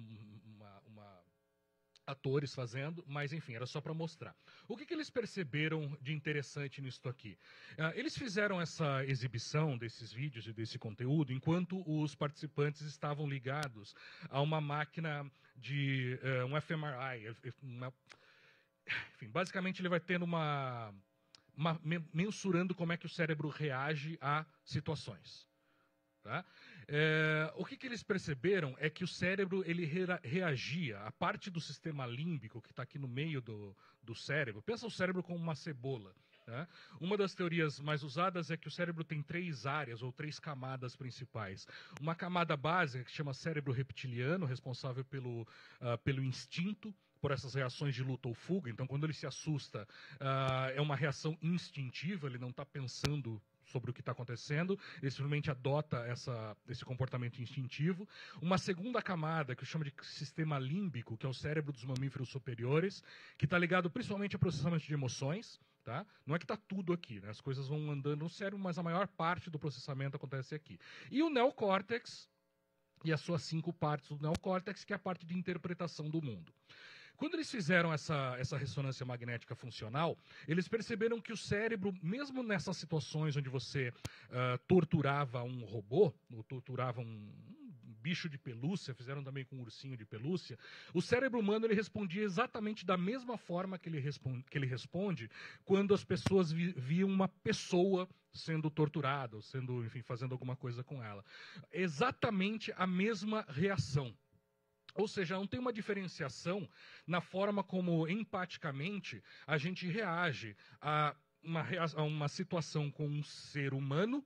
Speaker 1: atores fazendo, mas enfim, era só para mostrar. O que eles perceberam de interessante nisso aqui? Eles fizeram essa exibição desses vídeos e desse conteúdo enquanto os participantes estavam ligados a uma máquina de um fMRI. Enfim, basicamente ele vai tendo mensurando como é que o cérebro reage a situações. Tá? O que eles perceberam é que o cérebro ele reagia, a parte do sistema límbico que está aqui no meio do cérebro, pensa o cérebro como uma cebola. Tá? Uma das teorias mais usadas é que o cérebro tem 3 áreas ou 3 camadas principais. Uma camada básica que se chama cérebro reptiliano, responsável pelo instinto, por essas reações de luta ou fuga. Então, quando ele se assusta, é uma reação instintiva, ele não está pensando sobre o que está acontecendo, ele simplesmente adota esse comportamento instintivo. Uma segunda camada, que eu chamo de sistema límbico, que é o cérebro dos mamíferos superiores, que está ligado principalmente a processamento de emoções. Tá? Não é que está tudo aqui, né? As coisas vão andando no cérebro, mas a maior parte do processamento acontece aqui. E o neocórtex, e as suas 5 partes do neocórtex, que é a parte de interpretação do mundo. Quando eles fizeram essa ressonância magnética funcional, eles perceberam que o cérebro, mesmo nessas situações onde você torturava um robô, ou torturava um bicho de pelúcia, fizeram também com um ursinho de pelúcia, o cérebro humano ele respondia exatamente da mesma forma que ele responde quando as pessoas viam uma pessoa sendo torturada, ou sendo, enfim, fazendo alguma coisa com ela. Exatamente a mesma reação. Ou seja, não tem uma diferenciação na forma como, empaticamente, a gente reage a uma situação com um ser humano,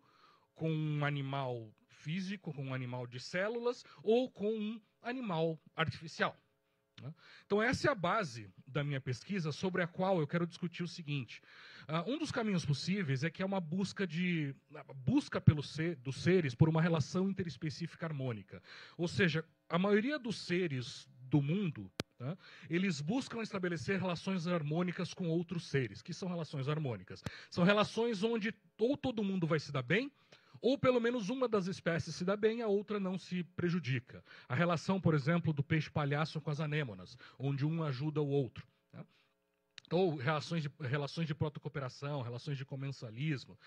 Speaker 1: com um animal físico, com um animal de células, ou com um animal artificial. Então, essa é a base da minha pesquisa, sobre a qual eu quero discutir o seguinte. Um dos caminhos possíveis é que é uma busca dos seres por uma relação interespecífica harmônica. Ou seja, a maioria dos seres do mundo, tá, eles buscam estabelecer relações harmônicas com outros seres. Que são relações harmônicas? São relações onde ou todo mundo vai se dar bem, ou pelo menos uma das espécies se dá bem, a outra não se prejudica. A relação, por exemplo, do peixe-palhaço com as anêmonas, onde um ajuda o outro. Né? Ou relações de protocooperação, relações de comensalismo.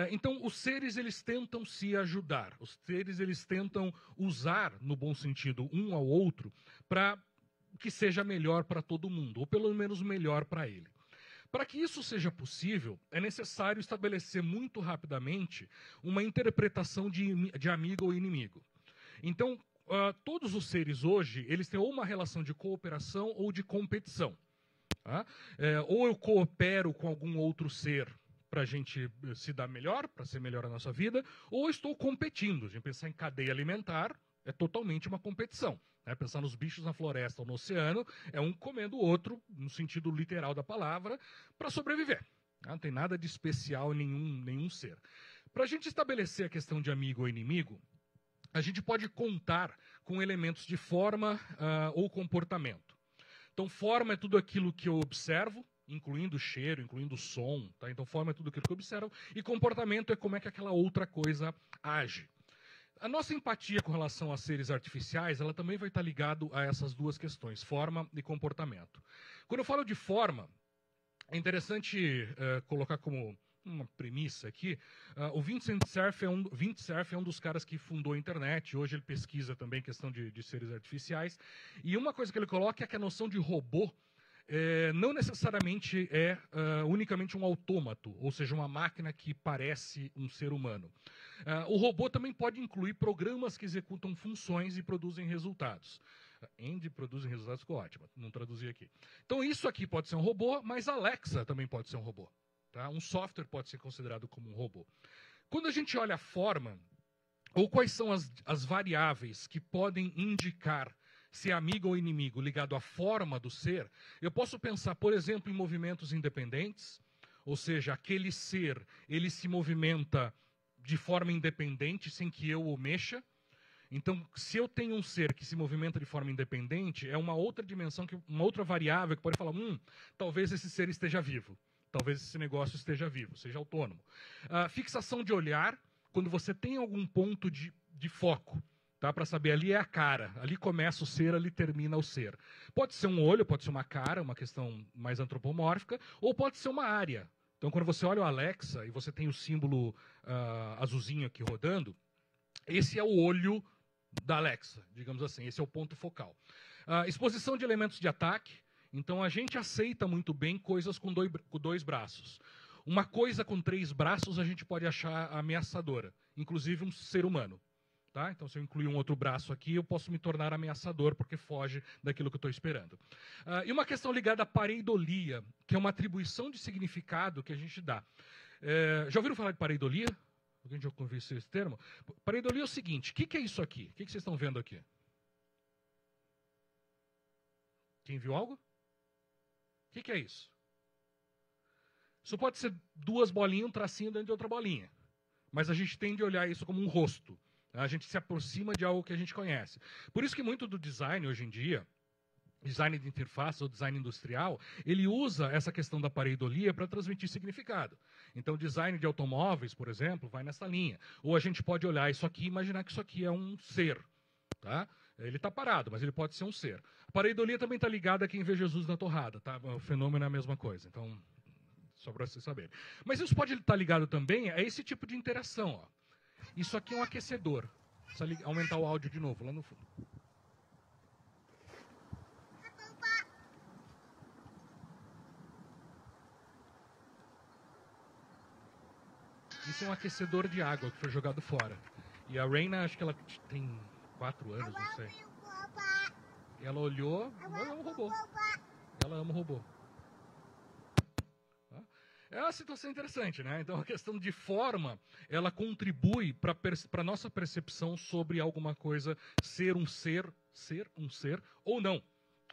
Speaker 1: Então, os seres eles tentam se ajudar. Os seres eles tentam usar, no bom sentido, um ao outro, para que seja melhor para todo mundo, ou pelo menos melhor para ele. Para que isso seja possível, é necessário estabelecer muito rapidamente uma interpretação de amigo ou inimigo. Então, todos os seres hoje, eles têm ou uma relação de cooperação ou de competição. Tá? Ou eu coopero com algum outro ser para a gente se dar melhor, para ser melhor a nossa vida, ou eu estou competindo. A gente pensar em cadeia alimentar é totalmente uma competição. Né? Pensar nos bichos na floresta ou no oceano é um comendo o outro, no sentido literal da palavra, para sobreviver. Não tem nada de especial em nenhum ser. Para a gente estabelecer a questão de amigo ou inimigo, a gente pode contar com elementos de forma ou comportamento. Então, forma é tudo aquilo que eu observo, incluindo o cheiro, incluindo o som. Tá? Então, forma é tudo aquilo que eu observo. E comportamento é como é que aquela outra coisa age. A nossa empatia com relação a seres artificiais, ela também vai estar ligado a essas duas questões, forma e comportamento. Quando eu falo de forma, é interessante colocar como uma premissa aqui, o Vincent Cerf é um dos caras que fundou a internet, hoje ele pesquisa também questão de seres artificiais, e uma coisa que ele coloca é que a noção de robô não necessariamente é unicamente um autômato, ou seja, uma máquina que parece um ser humano. O robô também pode incluir programas que executam funções e produzem resultados. Andy produzem resultados, ficou ótimo, não traduzi aqui. Então isso aqui pode ser um robô, mas Alexa também pode ser um robô. Tá? Um software pode ser considerado como um robô. Quando a gente olha a forma, ou quais são as variáveis que podem indicar se é amigo ou inimigo ligado à forma do ser, eu posso pensar, por exemplo, em movimentos independentes, ou seja, aquele ser, ele se movimenta de forma independente, sem que eu o mexa. Então, se eu tenho um ser que se movimenta de forma independente, é uma outra dimensão, uma outra variável que pode falar, talvez esse ser esteja vivo. Talvez esse negócio esteja vivo, seja autônomo. Fixação de olhar, quando você tem algum ponto de foco, tá? Para saber, ali é a cara, ali começa o ser, ali termina o ser. Pode ser um olho, pode ser uma cara, uma questão mais antropomórfica, ou pode ser uma área. Então, quando você olha o Alexa e você tem o símbolo azulzinho aqui rodando, esse é o olho da Alexa, digamos assim, esse é o ponto focal. Exposição de elementos de ataque. Então, a gente aceita muito bem coisas com dois braços. Uma coisa com 3 braços a gente pode achar ameaçadora, inclusive um ser humano. Tá? Então, se eu incluir um outro braço aqui, eu posso me tornar ameaçador, porque foge daquilo que eu estou esperando. E uma questão ligada à pareidolia, que é uma atribuição de significado que a gente dá. Já ouviram falar de pareidolia? Alguém já ouviu esse termo? Pareidolia é o seguinte, o que é isso aqui? O que vocês estão vendo aqui? Quem viu algo? O que é isso? Isso pode ser 2 bolinhas, um tracinho dentro de outra bolinha. Mas a gente tende a olhar isso como um rosto. A gente se aproxima de algo que a gente conhece. Por isso que muito do design hoje em dia, design de interface ou design industrial, ele usa essa questão da pareidolia para transmitir significado. Então, design de automóveis, por exemplo, vai nessa linha. Ou a gente pode olhar isso aqui e imaginar que isso aqui é um ser. Tá? Ele está parado, mas ele pode ser um ser. A pareidolia também está ligada a quem vê Jesus na torrada. Tá? O fenômeno é a mesma coisa. Então, só para vocês saberem. Mas isso pode estar ligado também a esse tipo de interação. Ó. Isso aqui é um aquecedor. Precisa aumentar o áudio de novo, lá no fundo. Isso é um aquecedor de água que foi jogado fora. E a Reina, acho que ela tem 4 anos, não sei. Ela olhou, ela ama o robô. Ela ama o robô. É uma situação interessante, né? Então, a questão de forma, ela contribui para a nossa percepção sobre alguma coisa ser um ser ou não.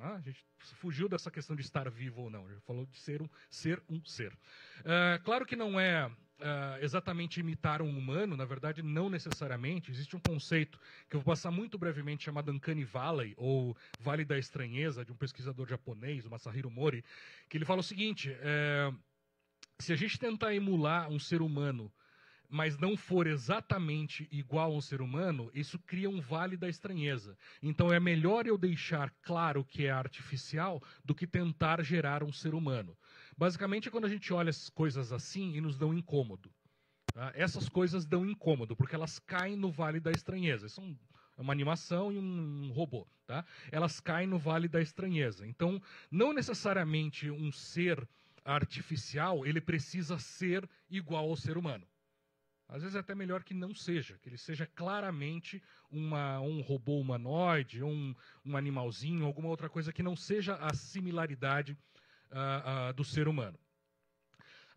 Speaker 1: A gente fugiu dessa questão de estar vivo ou não. A gente falou de ser um ser. Claro que não é exatamente imitar um humano, na verdade, não necessariamente. Existe um conceito que eu vou passar muito brevemente chamado Uncanny Valley, ou Vale da Estranheza, de um pesquisador japonês, o Masahiro Mori, que ele fala o seguinte... Se a gente tentar emular um ser humano, mas não for exatamente igual a um ser humano, isso cria um vale da estranheza. Então é melhor eu deixar claro que é artificial do que tentar gerar um ser humano. Basicamente é quando a gente olha as coisas assim e nos dão incômodo. Tá? Essas coisas dão incômodo, porque elas caem no vale da estranheza. Isso é uma animação e um robô. Tá? Elas caem no vale da estranheza. Então, não necessariamente um ser artificial, ele precisa ser igual ao ser humano. Às vezes é até melhor que não seja, que ele seja claramente um robô humanoide, um animalzinho, alguma outra coisa que não seja a similaridade do ser humano.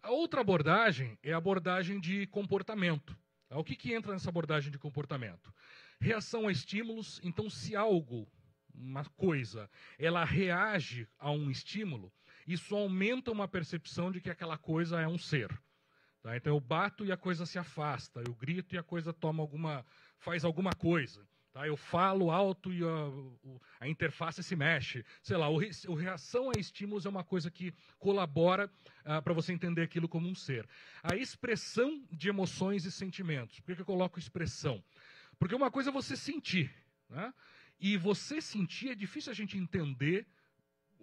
Speaker 1: A outra abordagem é a abordagem de comportamento. O que entra nessa abordagem de comportamento? Reação a estímulos. Então, se algo, uma coisa, ela reage a um estímulo, isso aumenta uma percepção de que aquela coisa é um ser. Tá? Então, eu bato e a coisa se afasta, eu grito e a coisa faz alguma coisa. Tá? Eu falo alto e a interface se mexe. Sei lá, o reação a estímulos é uma coisa que colabora para você entender aquilo como um ser. A expressão de emoções e sentimentos. Por que eu coloco expressão? Porque uma coisa é você sentir. Né? E você sentir é difícil a gente entender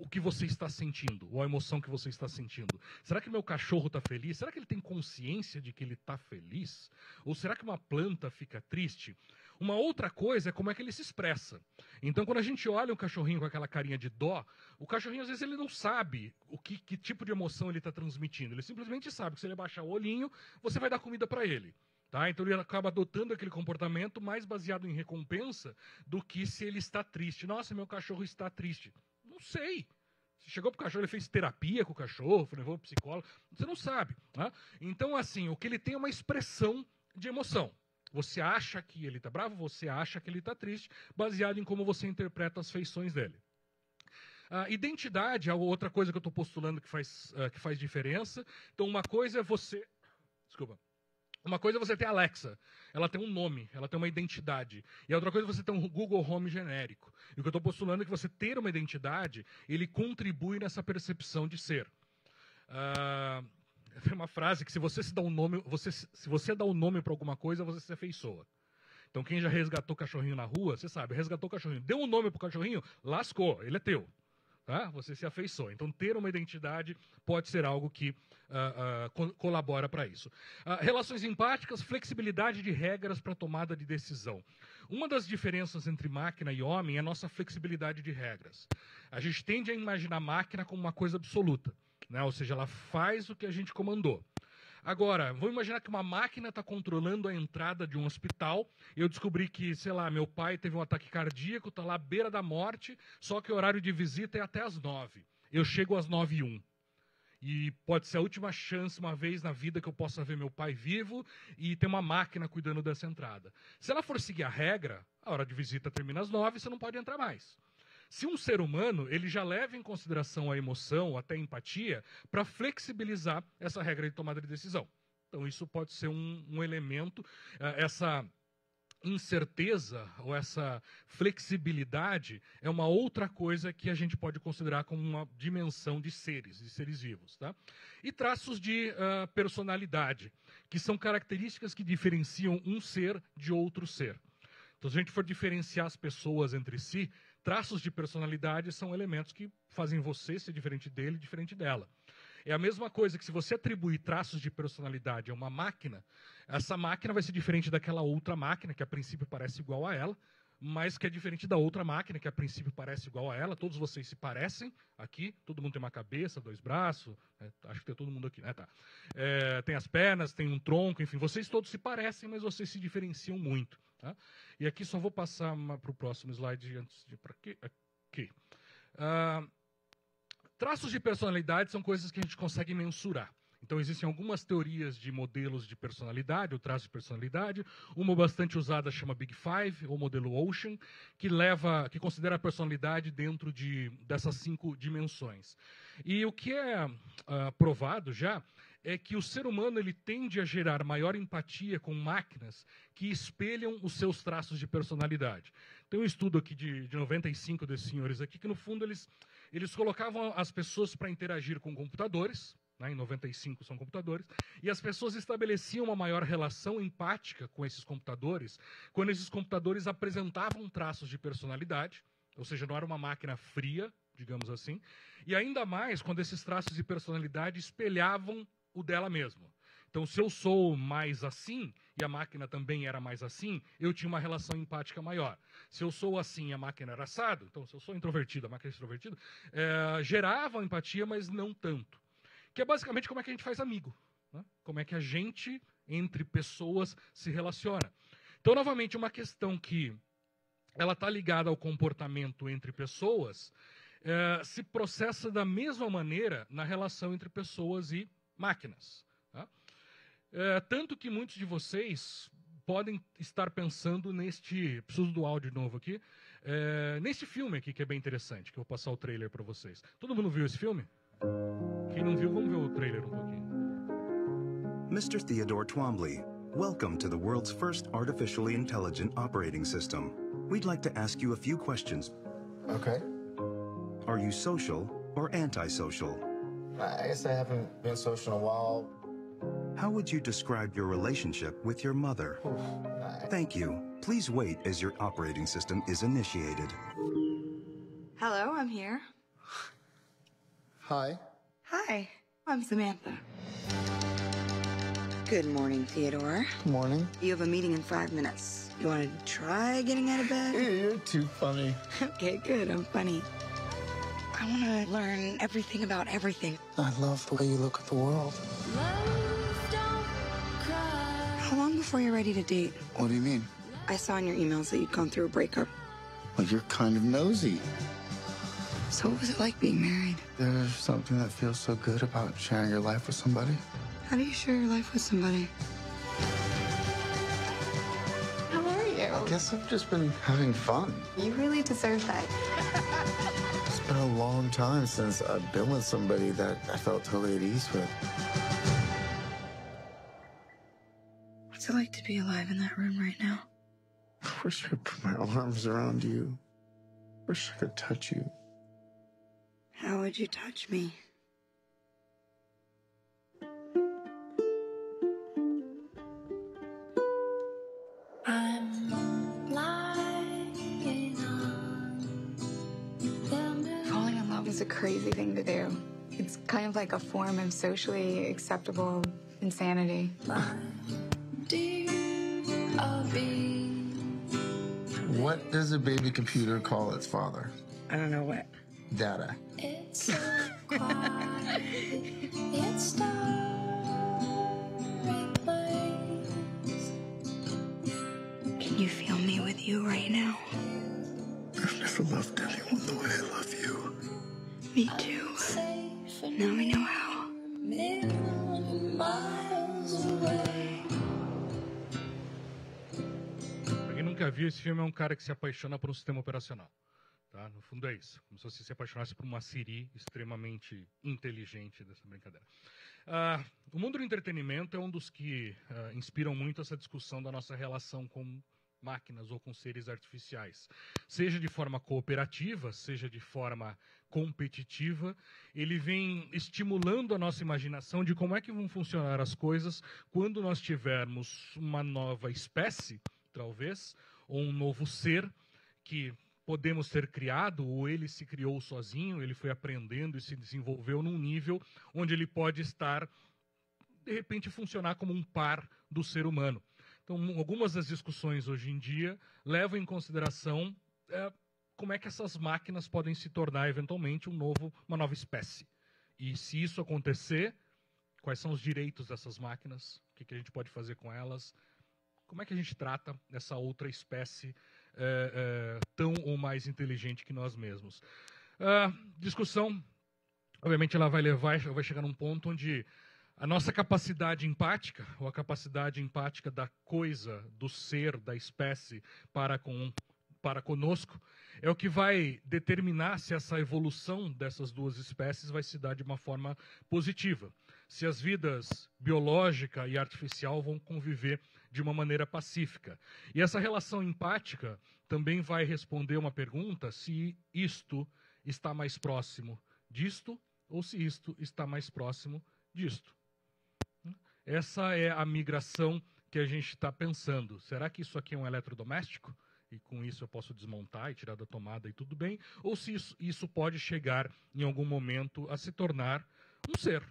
Speaker 1: o que você está sentindo, ou a emoção que você está sentindo. Será que meu cachorro está feliz? Será que ele tem consciência de que ele está feliz? Ou será que uma planta fica triste? Uma outra coisa é como é que ele se expressa. Então, quando a gente olha um cachorrinho com aquela carinha de dó, o cachorrinho, às vezes, ele não sabe que tipo de emoção ele está transmitindo. Ele simplesmente sabe que se ele baixar o olhinho, você vai dar comida para ele. Tá? Então, ele acaba adotando aquele comportamento mais baseado em recompensa do que se ele está triste. Nossa, meu cachorro está triste. Não sei. Você chegou pro cachorro, ele fez terapia com o cachorro, levou pro psicólogo, você não sabe. Né? Então, assim, o que ele tem é uma expressão de emoção. Você acha que ele está bravo, você acha que ele está triste, baseado em como você interpreta as feições dele. Identidade é outra coisa que eu estou postulando que faz diferença. Então, uma coisa é você... Desculpa. Uma coisa é você ter a Alexa, ela tem um nome, ela tem uma identidade. E a outra coisa é você ter um Google Home genérico. E o que eu estou postulando é que você ter uma identidade, ele contribui nessa percepção de ser. Tem uma frase que se você se dá um nome, se você dá um nome para alguma coisa, você se afeiçoa. Então quem já resgatou cachorrinho na rua, você sabe, resgatou o cachorrinho, deu um nome para o cachorrinho, lascou, ele é teu. Tá? Você se afeiçoa. Então, ter uma identidade pode ser algo que colabora para isso. Relações empáticas, flexibilidade de regras para tomada de decisão. Uma das diferenças entre máquina e homem é a nossa flexibilidade de regras. A gente tende a imaginar a máquina como uma coisa absoluta, né? Ou seja, ela faz o que a gente comandou. Agora, vamos imaginar que uma máquina está controlando a entrada de um hospital e eu descobri que, sei lá, meu pai teve um ataque cardíaco, está lá à beira da morte, só que o horário de visita é até às 9. Eu chego às 9h01. E pode ser a última chance, uma vez na vida, que eu possa ver meu pai vivo e ter uma máquina cuidando dessa entrada. Se ela for seguir a regra, a hora de visita termina às 9, você não pode entrar mais. Se um ser humano, ele já leva em consideração a emoção, até a empatia, para flexibilizar essa regra de tomada de decisão. Então, isso pode ser um elemento, essa incerteza ou essa flexibilidade é uma outra coisa que a gente pode considerar como uma dimensão de seres vivos. Tá? E traços de personalidade, que são características que diferenciam um ser de outro ser. Então, se a gente for diferenciar as pessoas entre si, traços de personalidade são elementos que fazem você ser diferente dele e diferente dela. É a mesma coisa que se você atribuir traços de personalidade a uma máquina, essa máquina vai ser diferente daquela outra máquina, que a princípio parece igual a ela, mas que é diferente da outra máquina, que a princípio parece igual a ela. Todos vocês se parecem aqui, todo mundo tem uma cabeça, 2 braços, acho que tem todo mundo aqui, né? Tá. Tem as pernas, tem um tronco, enfim, vocês todos se parecem, mas vocês se diferenciam muito. Tá? E aqui só vou passar para o próximo slide antes de ir para aqui. Traços de personalidade são coisas que a gente consegue mensurar. Então, existem algumas teorias de modelos de personalidade, ou traços de personalidade. Uma bastante usada chama Big Five, ou modelo Ocean, que considera a personalidade dentro dessas 5 dimensões. E o que é provado já é que o ser humano ele tende a gerar maior empatia com máquinas que espelham os seus traços de personalidade. Tem um estudo aqui de 95 desses senhores aqui, que no fundo eles colocavam as pessoas para interagir com computadores, né, em 95 são computadores, e as pessoas estabeleciam uma maior relação empática com esses computadores quando esses computadores apresentavam traços de personalidade, ou seja, não era uma máquina fria, digamos assim, e ainda mais quando esses traços de personalidade espelhavam o dela mesma. Então, se eu sou mais assim, e a máquina também era mais assim, eu tinha uma relação empática maior. Se eu sou assim e a máquina era assado, então se eu sou introvertido, a máquina é extrovertida, gerava empatia, mas não tanto. Que é basicamente como é que a gente faz amigo. Né? Como é que a gente entre pessoas se relaciona. Então, novamente, uma questão que ela está ligada ao comportamento entre pessoas, se processa da mesma maneira na relação entre pessoas e máquinas. Tá? Tanto que muitos de vocês podem estar pensando neste... Preciso do áudio de novo aqui. Neste filme aqui, que é bem interessante, que eu vou passar o trailer para vocês. Todo mundo viu esse filme? Quem não viu, vamos ver o trailer um pouquinho.
Speaker 3: Mr. Theodore Twombly, welcome to the world's first artificially intelligent operating system. We'd like to ask you a few questions.
Speaker 4: Okay.
Speaker 3: Are you social or antisocial?
Speaker 4: I guess I haven't been social in a while.
Speaker 3: How would you describe your relationship with your mother? Thank you. Please wait as your operating system is initiated.
Speaker 5: Hello, I'm here.
Speaker 4: Hi.
Speaker 5: Hi, I'm Samantha. Good morning, Theodore.
Speaker 4: Good morning.
Speaker 5: You have a meeting in 5 minutes. You want to try getting out of bed?
Speaker 4: You're too funny.
Speaker 5: Okay, good, I'm funny. I want to learn everything about everything.
Speaker 4: I love the way you look at the world.
Speaker 5: How long before you're ready to date?
Speaker 4: What do you mean?
Speaker 5: I saw in your emails that you'd gone through a breakup.
Speaker 4: Well, you're kind of nosy.
Speaker 5: So what was it like being married?
Speaker 4: There's something that feels so good about sharing your life with somebody.
Speaker 5: How do you share your life with somebody? How are you?
Speaker 4: I guess I've just been having fun.
Speaker 5: You really deserve that.
Speaker 4: It's been a long time since I've been with somebody that I felt totally at ease with.
Speaker 5: What's it like to be alive in that room right now?
Speaker 4: I wish I could put my arms around you. Wish I could touch you.
Speaker 5: How would you touch me? Falling in love is a crazy thing to do. It's kind of like a form of socially acceptable insanity.
Speaker 4: What does a baby computer call its father?
Speaker 5: I don't know what.
Speaker 4: Dada.
Speaker 6: It's so quiet. It's starry place.
Speaker 5: Can you feel me with you right now?
Speaker 4: I've never loved anyone the way I love you.
Speaker 5: Me too.
Speaker 6: Safe and
Speaker 5: Now we know how.
Speaker 6: million miles away.
Speaker 1: Pra quem nunca viu, esse filme é um cara que se apaixona por um sistema operacional. Tá? No fundo é isso. Como se você se apaixonasse por uma Siri extremamente inteligente dessa brincadeira. O mundo do entretenimento é um dos que inspiram muito essa discussão da nossa relação com máquinas ou com seres artificiais. Seja de forma cooperativa, seja de forma competitiva, ele vem estimulando a nossa imaginação de como é que vão funcionar as coisas quando nós tivermos uma nova espécie, talvez, ou um novo ser que podemos ter criado, ou ele se criou sozinho, ele foi aprendendo e se desenvolveu num nível onde ele pode estar, de repente, funcionar como um par do ser humano. Então, algumas das discussões hoje em dia levam em consideração como é que essas máquinas podem se tornar, eventualmente, uma nova espécie. E se isso acontecer, quais são os direitos dessas máquinas, o que a gente pode fazer com elas, como é que a gente trata essa outra espécie tão ou mais inteligente que nós mesmos. Discussão, obviamente, ela vai chegar num ponto onde a nossa capacidade empática, ou a capacidade empática da coisa, do ser, da espécie para conosco, é o que vai determinar se essa evolução dessas duas espécies vai se dar de uma forma positiva. Se as vidas biológica e artificial vão conviver de uma maneira pacífica. E essa relação empática também vai responder uma pergunta se isto está mais próximo disto ou se isto está mais próximo disto. Essa é a migração que a gente está pensando. Será que isso aqui é um eletrodoméstico? E com isso eu posso desmontar e tirar da tomada e tudo bem? Ou se isso pode chegar em algum momento a se tornar um ser?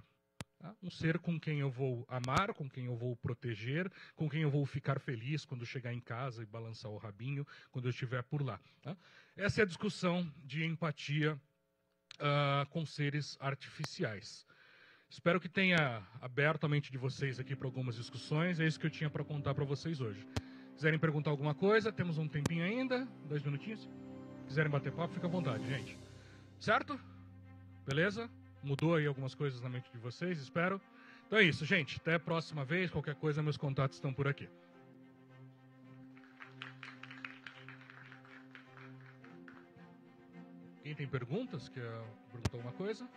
Speaker 1: Tá? Um ser com quem eu vou amar, com quem eu vou proteger, com quem eu vou ficar feliz quando chegar em casa e balançar o rabinho, quando eu estiver por lá. Tá? Essa é a discussão de empatia com seres artificiais. Espero que tenha aberto a mente de vocês aqui para algumas discussões. É isso que eu tinha para contar para vocês hoje. Quiserem perguntar alguma coisa, temos um tempinho ainda, 2 minutinhos. Quiserem bater papo, fica à vontade, gente. Certo? Beleza? Mudou aí algumas coisas na mente de vocês, espero. Então é isso, gente. Até a próxima vez. Qualquer coisa, meus contatos estão por aqui. Quem tem perguntas? Quer perguntar alguma coisa?